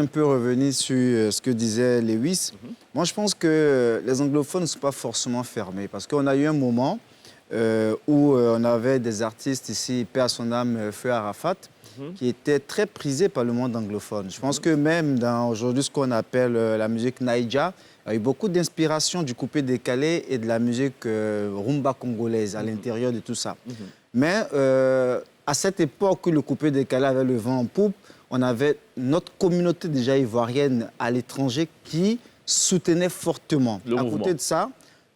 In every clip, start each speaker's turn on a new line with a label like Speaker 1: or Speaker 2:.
Speaker 1: un peu revenir sur ce que disait Lewis. Moi, je pense que les anglophones ne sont pas forcément fermés parce qu'on a eu un moment où on avait des artistes ici, paix à son âme, Feu Arafat, qui étaient très prisés par le monde anglophone. Je pense que même dans aujourd'hui ce qu'on appelle la musique naija, il y a eu beaucoup d'inspiration du coupé-décalé et de la musique rumba congolaise à l'intérieur de tout ça. Mais à cette époque où le coupé-décalé avait le vent en poupe, on avait notre communauté déjà ivoirienne à l'étranger qui soutenait fortement. À côté de ça,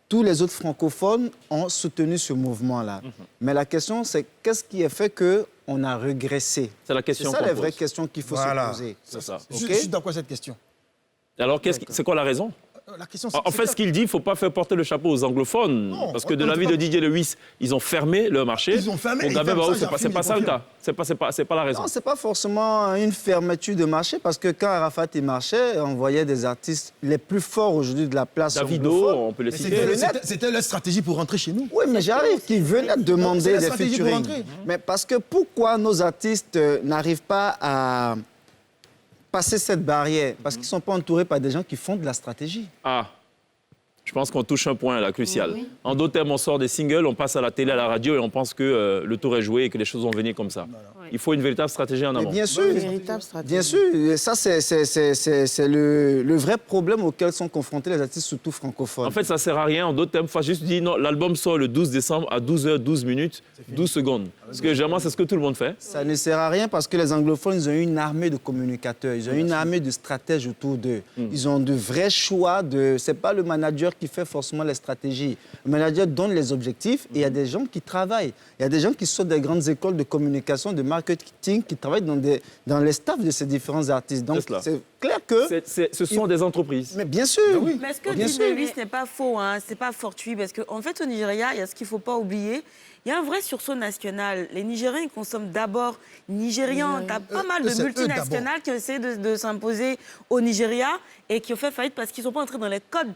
Speaker 1: tous les autres francophones ont soutenu ce mouvement-là. Mais la question, c'est qu'est-ce qui a fait qu'on a régressé?
Speaker 2: C'est la question.
Speaker 1: C'est ça la vraie question qu'il faut se poser.
Speaker 2: C'est ça.
Speaker 3: Je suis d'accord avec cette question.
Speaker 2: Alors, c'est quoi la raison?
Speaker 3: La question,
Speaker 2: en fait, ce qu'il dit, il ne faut pas faire porter le chapeau aux anglophones.
Speaker 3: Non,
Speaker 2: parce que de l'avis de Didier Lewis, ils ont fermé leur marché.
Speaker 3: Ils ont fermé.
Speaker 2: Pour Gabin Barou, c'est pas ça le cas. C'est pas la raison.
Speaker 1: Non, ce n'est pas forcément une fermeture de marché, parce que quand Arafat y marchait, on voyait des artistes les plus forts aujourd'hui de la place.
Speaker 2: Davido, on peut les citer.
Speaker 3: C'était leur stratégie pour rentrer chez nous.
Speaker 1: Oui, mais j'arrive, qui venaient demander des featuring. Mais parce que pourquoi nos artistes n'arrivent pas à passer cette barrière? Parce qu'ils ne sont pas entourés par des gens qui font de la stratégie.
Speaker 2: Ah, je pense qu'on touche un point là, crucial. Oui. En d'autres termes, on sort des singles, on passe à la télé, à la radio et on pense que le tour est joué et que les choses vont venir comme ça. Oui. Il faut une véritable stratégie en amont.
Speaker 1: Bien sûr, bien sûr. Et ça, c'est le vrai problème auquel sont confrontés les artistes, surtout francophones.
Speaker 2: En fait, ça ne sert à rien. En d'autres termes, il faut juste dire non, l'album sort le 12 décembre à 12h12 minutes, 12 secondes. Parce que généralement, c'est ce que tout le monde fait.
Speaker 1: Ça ne sert à rien parce que les anglophones, ils ont une armée de communicateurs, ils ont une armée de stratèges autour d'eux. Ils ont de vrais choix. Ce n'est pas le manager qui fait forcément les stratégies. Le manager donne les objectifs et il y a des gens qui travaillent. Il y a des gens qui sortent des grandes écoles de communication, de marketing, qui travaillent dans les staffs de ces différents artistes. Donc, c'est clair que...
Speaker 2: Ce sont des entreprises.
Speaker 1: Mais bien sûr.
Speaker 4: Oui. Mais est-ce que Didier Lewis n'est pas faux, hein? Ce n'est pas fortuit? Parce qu'en fait, au Nigeria, il y a ce qu'il ne faut pas oublier. Il y a un vrai sursaut national. Les Nigériens, ils consomment d'abord nigérian. Tu as pas mal de multinationales qui ont essayé de s'imposer au Nigeria et qui ont fait faillite parce qu'ils ne sont pas entrés dans les codes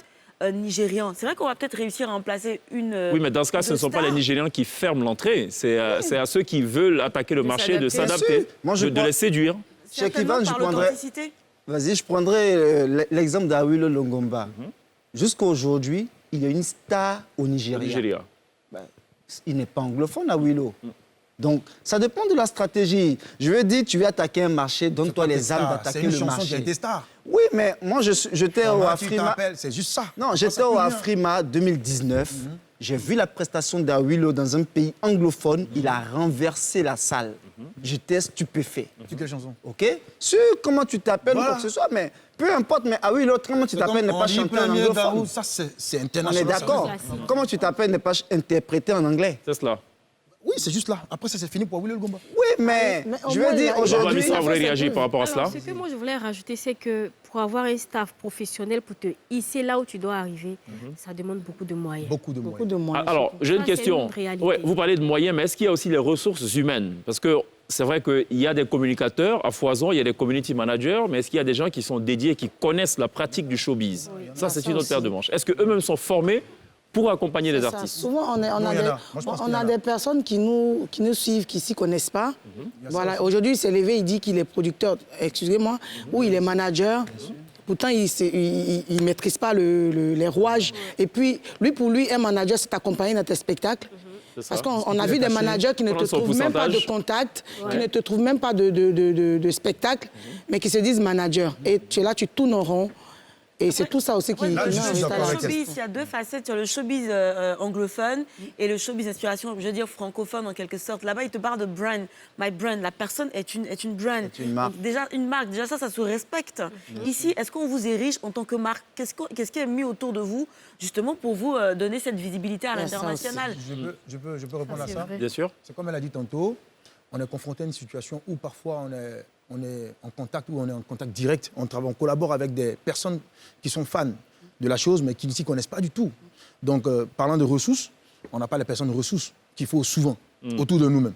Speaker 4: nigérians. C'est vrai qu'on va peut-être réussir à remplacer une...
Speaker 2: Oui, mais dans ce cas, ce ne sont pas les Nigériens qui ferment l'entrée. C'est à ceux qui veulent attaquer le marché de s'adapter, de les séduire.
Speaker 1: Cheikh Ivan, je prendrais l'exemple d'Awilo Longomba. Jusqu'à aujourd'hui, il y a une star au Nigeria. Il n'est pas anglophone, Awilo. Donc, ça dépend de la stratégie. Je veux dire, tu veux attaquer un marché, donne-toi les armes d'attaquer le marché. C'est une chanson qui a été star. Oui, mais moi, j'étais au Afrima...
Speaker 3: C'est juste ça.
Speaker 1: Non, j'étais au Afrima 2019. J'ai vu la prestation d'Awilo dans un pays anglophone. Il a renversé la salle. J'étais stupéfait.
Speaker 3: Sur quelle chanson?
Speaker 1: OK? Sur comment tu t'appelles ou quoi que ce soit, mais peu importe. Mais Awilo, comment tu t'appelles n'est pas chanté en anglophone.
Speaker 3: Ça, c'est international.
Speaker 1: On est d'accord. Comment tu t'appelles n'est pas interprété en anglais.
Speaker 2: C'est cela.
Speaker 3: Oui, c'est juste là. Après, ça, c'est fini pour Awilo Longomba.
Speaker 1: Oui, mais je veux dire, aujourd'hui...
Speaker 2: Vous voulez réagir par rapport à cela?
Speaker 5: Ce que moi, je voulais rajouter, c'est que pour avoir un staff professionnel, pour te hisser là où tu dois arriver, ça demande beaucoup de moyens.
Speaker 3: Beaucoup de moyens.
Speaker 2: Alors, j'ai une question. Ouais, vous parlez de moyens, mais est-ce qu'il y a aussi les ressources humaines? Parce que c'est vrai qu'il y a des communicateurs à foison, il y a des community managers, mais est-ce qu'il y a des gens qui sont dédiés, qui connaissent la pratique du showbiz? Ça, c'est une autre paire de manches. Est-ce qu'eux-mêmes sont formés pour accompagner les artistes?
Speaker 6: Souvent, on a des personnes qui nous suivent, qui ne s'y connaissent pas. Voilà. Aujourd'hui, il s'est levé, il dit qu'il est producteur, excusez-moi, ou il est manager. Pourtant, il ne maîtrise pas les rouages. Et puis, pour lui, un manager, c'est accompagner dans tes spectacles. Parce qu'on a vu des managers qui ne te trouvent même pas de contact, qui ne te trouvent même pas de spectacle, mais qui se disent manager. Et tu es là, tu tournes en rond. Et c'est tout ça aussi qui...
Speaker 4: Il y a deux facettes sur le showbiz anglophone et le showbiz inspiration, je veux dire francophone en quelque sorte. Là-bas, il te parle de brand, my brand. La personne est une brand.
Speaker 1: C'est une marque.
Speaker 4: Donc, déjà, une marque. Déjà, ça se respecte. Ici, est-ce qu'on vous érige en tant que marque? Qu'est-ce qui est mis autour de vous, justement, pour vous donner cette visibilité à l'international?
Speaker 3: Je peux répondre à ça?
Speaker 2: Bien sûr.
Speaker 3: C'est comme elle a dit tantôt, on est confronté à une situation où parfois on est en contact, ou on est en contact direct, on collabore avec des personnes qui sont fans de la chose, mais qui ne s'y connaissent pas du tout. Donc, parlant de ressources, on n'a pas les personnes ressources qu'il faut souvent autour de nous-mêmes.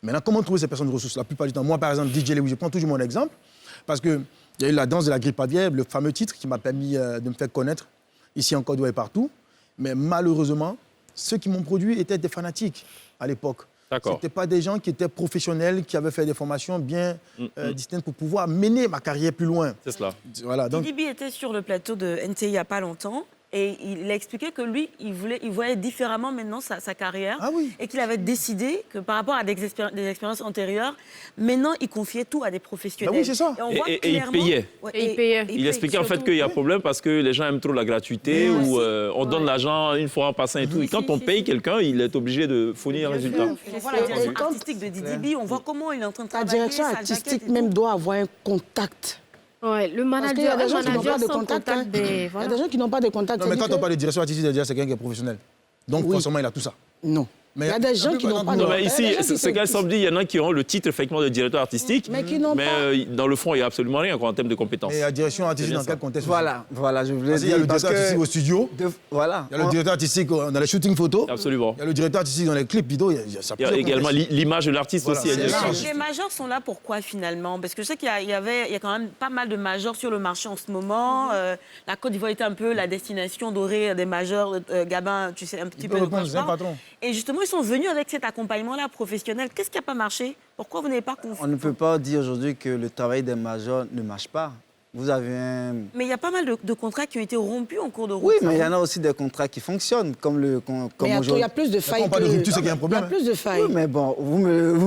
Speaker 3: Maintenant, comment trouver ces personnes ressources? La plupart du temps, moi, par exemple, DJ Lewis, je prends toujours mon exemple, parce qu'il y a eu la danse de la grippe aviaire, le fameux titre qui m'a permis de me faire connaître ici en Côte d'Ivoire et partout. Mais malheureusement, ceux qui m'ont produit étaient des fanatiques à l'époque.
Speaker 2: D'accord.
Speaker 3: Ce n'étaient pas des gens qui étaient professionnels, qui avaient fait des formations bien distinctes pour pouvoir mener ma carrière plus loin.
Speaker 2: C'est cela.
Speaker 3: Voilà, donc...
Speaker 4: Didi B était sur le plateau de NTI il n'y a pas longtemps. Et il a expliqué que lui, il voyait différemment maintenant sa carrière.
Speaker 3: Ah oui.
Speaker 4: Et qu'il avait décidé que par rapport à des expériences antérieures, maintenant, il confiait tout à des professionnels.
Speaker 3: Ben oui, c'est ça.
Speaker 2: Et il payait.
Speaker 4: Ouais,
Speaker 5: Et il payait.
Speaker 2: Il expliquait en fait qu'il y a un problème parce que les gens aiment trop la gratuité ou on donne l'argent une fois en passant et tout. Et quand on paye quelqu'un, il est obligé de fournir un résultat.
Speaker 4: On voit la direction artistique de Didi B, on voit comment il est en train de
Speaker 6: La
Speaker 4: travailler.
Speaker 6: direction
Speaker 4: sa
Speaker 6: artistique
Speaker 4: jaquette et
Speaker 6: même
Speaker 4: tout.
Speaker 6: doit avoir un contact.
Speaker 5: Ouais, le
Speaker 6: Parce qu'il y a
Speaker 5: manager,
Speaker 6: des gens qui n'ont pas de
Speaker 5: sans
Speaker 6: contact.
Speaker 5: contact des...
Speaker 6: Il y a
Speaker 5: Voilà.
Speaker 6: des gens qui n'ont pas de contact.
Speaker 3: Non, mais
Speaker 6: C'est-à-dire
Speaker 3: quand on
Speaker 6: que-
Speaker 3: parle de direction artistique, c'est quelqu'un qui est professionnel. Donc,
Speaker 6: Oui.
Speaker 3: forcément, il a tout ça.
Speaker 6: Non.
Speaker 3: Mais
Speaker 6: Il y a des gens qui n'ont pas de
Speaker 2: Non,
Speaker 6: contact.
Speaker 2: mais ici, ce qu'elle semble dire, il y en a qui ont le titre effectivement de directeur artistique,
Speaker 6: Mais qui n'ont pas.
Speaker 2: dans le fond, il n'y a absolument rien quoi, en termes de compétences.
Speaker 3: Et la direction artistique,
Speaker 2: bien
Speaker 3: dans
Speaker 2: ça.
Speaker 3: quel contexte
Speaker 1: Voilà, je voulais
Speaker 3: Parce qu'il y a
Speaker 1: dire.
Speaker 3: le
Speaker 1: Parce
Speaker 3: directeur artistique au studio,
Speaker 1: voilà.
Speaker 3: il y a le directeur artistique dans les shootings photos,
Speaker 2: Absolument.
Speaker 3: il y a le directeur artistique dans les clips vidéo, ça
Speaker 2: Il y a également l'image de l'artiste
Speaker 3: Voilà,
Speaker 2: aussi.
Speaker 3: c'est
Speaker 2: elle est
Speaker 3: ça.
Speaker 2: différente.
Speaker 4: Les majors sont là pourquoi finalement? Parce que je sais qu'il y a quand même pas mal de majors sur le marché en ce moment. La Côte d'Ivoire était un peu la destination dorée des majors. Gabin, tu sais un petit
Speaker 3: Il
Speaker 4: peu
Speaker 3: peut
Speaker 4: de quoi
Speaker 3: répondre,
Speaker 4: je
Speaker 3: c'est un
Speaker 4: parle.
Speaker 3: patron.
Speaker 4: Et justement, ils sont venus avec cet accompagnement-là professionnel. Qu'est-ce qui n'a pas marché? Pourquoi vous n'avez pas
Speaker 1: On
Speaker 4: confié?
Speaker 1: ne peut pas dire aujourd'hui que le travail des majors ne marche pas. Vous avez un...
Speaker 4: Mais il y a pas mal de contrats qui ont été rompus en cours de route.
Speaker 1: Oui, mais il y en a aussi des contrats qui fonctionnent, comme
Speaker 6: Mais il y a
Speaker 1: aujourd'hui.
Speaker 6: plus de failles.
Speaker 3: on parle de rupture, c'est qu'il y a un problème,
Speaker 6: Il y a plus de failles.
Speaker 1: Oui, mais bon, vous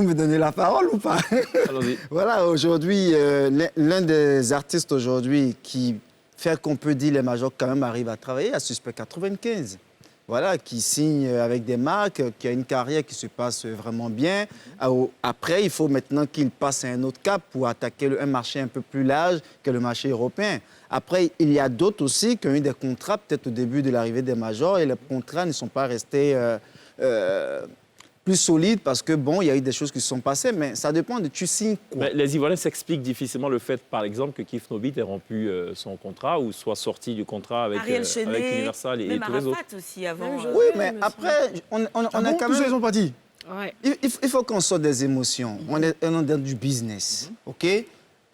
Speaker 1: me donnez la parole ou pas?
Speaker 2: Allons-y.
Speaker 1: Voilà, aujourd'hui, l'un des artistes aujourd'hui qui fait qu'on peut dire les majors quand même arrivent à travailler, à Suspect 95. Voilà, qui signe avec des marques, qui a une carrière qui se passe vraiment bien. Après, il faut maintenant qu'il passe à un autre cap pour attaquer un marché un peu plus large que le marché européen. Après, il y a d'autres aussi qui ont eu des contrats peut-être au début de l'arrivée des majors et les contrats ne sont pas restés plus solides parce que, bon, il y a eu des choses qui se sont passées, mais ça dépend de tu signes quoi.
Speaker 2: Mais les Ivoiriens s'expliquent difficilement le fait, par exemple, que Kif Nobit ait rompu son contrat ou soit sorti du contrat avec
Speaker 4: Ariel Chenet,
Speaker 2: avec Universal et
Speaker 4: même
Speaker 2: tous les autres.
Speaker 4: Arafat aussi avant.
Speaker 1: Oui, mais après, on a quand
Speaker 3: Tous ils
Speaker 1: même...
Speaker 3: sont partis.
Speaker 5: Ouais.
Speaker 1: Il faut qu'on sorte des émotions. On est dans du business, OK?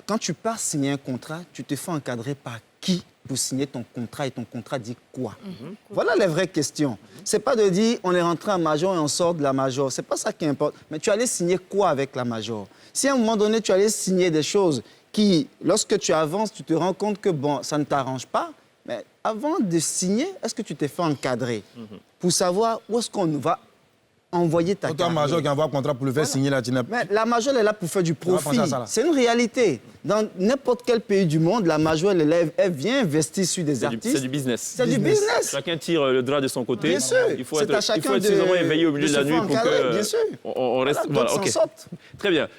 Speaker 1: Quand tu pars signer un contrat, tu te fais encadrer par qui pour signer ton contrat et ton contrat dit quoi? Voilà les vraies questions. C'est pas de dire on est rentré en major et on sort de la major. C'est pas ça qui importe. Mais tu allais signer quoi avec la major? Si à un moment donné, tu allais signer des choses qui, lorsque tu avances, tu te rends compte que bon, ça ne t'arrange pas, mais avant de signer, est-ce que tu t'es fait encadrer pour savoir où est-ce qu'on va envoyer ta
Speaker 3: Quand un
Speaker 1: carrière?
Speaker 3: major qui envoie un contrat pour le faire signer, là, tu n'as
Speaker 1: Mais la major, elle est là pour faire du
Speaker 3: va penser
Speaker 1: profit.
Speaker 3: à ça, là.
Speaker 1: C'est une réalité. Dans n'importe quel pays du monde, la major, elle vient investir sur des
Speaker 2: C'est
Speaker 1: artistes.
Speaker 2: du business.
Speaker 1: C'est du business.
Speaker 2: Chacun tire le drap de son côté.
Speaker 1: Bien sûr.
Speaker 2: Il faut
Speaker 1: C'est
Speaker 2: être,
Speaker 1: à chacun
Speaker 2: suffisamment éveillé au milieu
Speaker 1: de
Speaker 2: de la
Speaker 1: se
Speaker 2: nuit
Speaker 1: faire
Speaker 2: pour
Speaker 1: encadrer,
Speaker 2: que
Speaker 1: bien sûr.
Speaker 2: on reste.
Speaker 1: Voilà, d'autres s'en
Speaker 2: ok.
Speaker 1: sortent.
Speaker 2: Très bien.